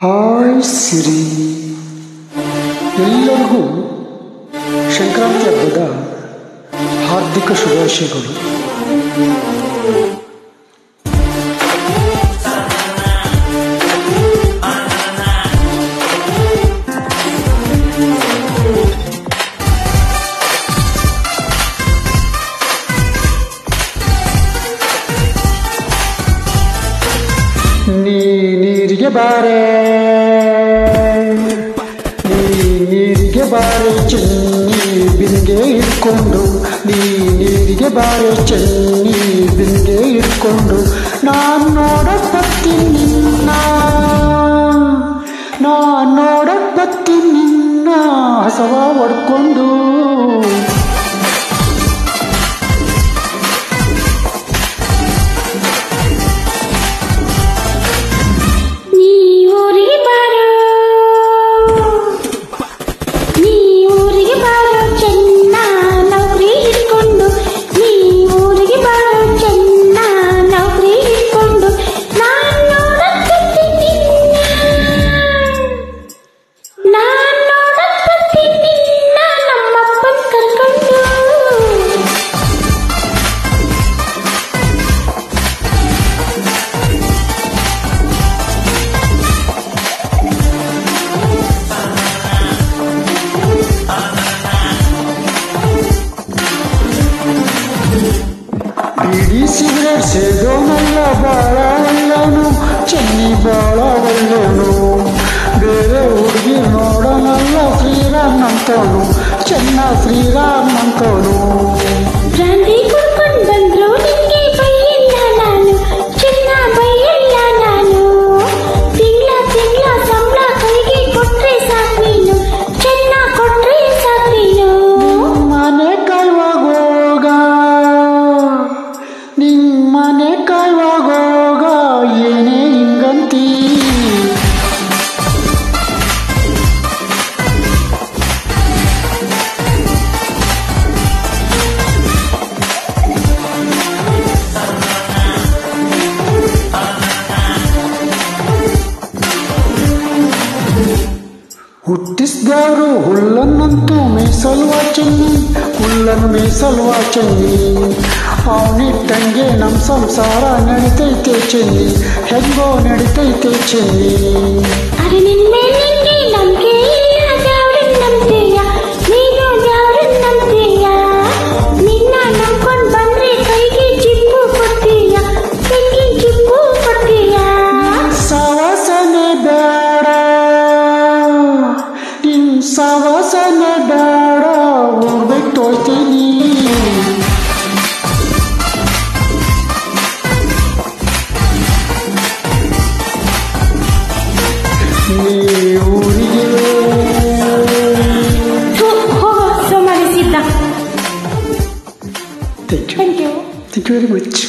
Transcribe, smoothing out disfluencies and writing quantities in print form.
Hi ಸಿರಿ, ಎಲ್ಲರಿಗೂ ಸಂಕ್ರಾಂತಿ ಹಬ್ಬದ ಹಾರ್ದಿಕ ಶುಭಾಶಯಗಳು. ನೀರಿಗೆ ಬಾರೆ, ನೀರಿಗೆ ಬಾರೆ ಚೆನ್ನಿ ಬಿಂಗೆ ಇಟ್ಕೊಂಡು, ನೀರಿಗೆ ಬಾರೆ ಚೆನ್ನಿ ಬಿಂಗೆ ಇಟ್ಕೊಂಡು, ನಾನು ನೋಡಕ್ ಬರ್ತೀನಿ ನಿನ್ನ, ನಾನು ನೋಡಕ್ ಬರ್ತೀನಿ ನಿನ್ನ ಹಸವ ಹೊಡ್ಕೊಂಡು. ಬೀಡಿ ಸಿಗರೇಟ್ ಸೇದೋನಲ್ಲ ಬಾಳ ಒಳ್ಳೆನು, ಚೆನ್ನಿ ಬಾಳ ಒಳ್ಳೆನು, ಬೇರೆ ಹುಡುಗಿ ನೋಡೋನಲ್ಲ ಶ್ರೀರಾಮ್ ಅಂತವನು, ಚೆನ್ನ ಶ್ರೀರಾಮ್ ಅಂತವನು. ಬ್ರಾಂಡಿ ಕುಡ್ಕೊಂಡು ಬಂದ್ರು ನಿಂಗೆ ಬೈಯಲ್ಲ ನಾನು, ಚೆನ್ನ ಬೈಯಲ್ಲ ನಾನು, ತಿಂಗಳ ಸಂಬಳ ಕೈಗೆ ಕೊಟ್ರೆ ಸಾಕು ನೀನು, ಚೆನ್ನ ಕೊಟ್ರೆ ಸಾಕು ನೀನು. ಮನೆ ಕಾಯುವಾಗೋಗ, ನಿಮ್ಮನೆ ಕಾಯುವಾಗೋಗ ಏನೇ ಹಿಂಗಂತೀ. ಹುಟ್ಟಿಸಿದವರು ಹುಲ್ಲನ್ನಂತೂ ಮೇಸಲ್ವಾ ಚೆನ್ನಿ, ಹುಲ್ಲನ್ನು ಮೇಸಲ್ವಾ ಚೆನ್ನಿ, ಅವನಿಟ್ಟಂಗೆ ನಮ್ಮ ಸಂಸಾರ ನಡಿತೈತೆ ಚೆನ್ನಿ, ಹೆಂಗೋ ನಡಿತೈತೆ ಚೆನ್ನಿ. ಅರೆ ನಿನ್ನೆ ನಿಂಗೆ ನಂಬಿಕೆ ಇಲ್ಲ, ದ್ಯಾವ್ರನ್ ನಂಬ್ತೀಯ ನೀನು, ದ್ಯಾವ್ರನ್ ನಂಬ್ತೀಯ, ನಿನ್ನ ನಂಬ್ಕೊಂಡ್ ಬಂದ್ರೆ ಕೈಗೆ ಚಿಪ್ಪು ಕೊಡ್ತೀಯ, ಕೈಗೆ ಚಿಪ್ಪು ಕೊಡ್ತೀಯ. ಸವಾಸನೆ ಬೇಡ, ನಿನ್ ಸವಾಸನೆ ಬೇಡ, ಹೋಗ್ಬಿಟ್ಟೋಯ್ತೀನಿ. ಊರಿಗೆ ಹೋಗೋ ಸೋಮಾರಿ ಸಿದ್ಧ. Thank you very much.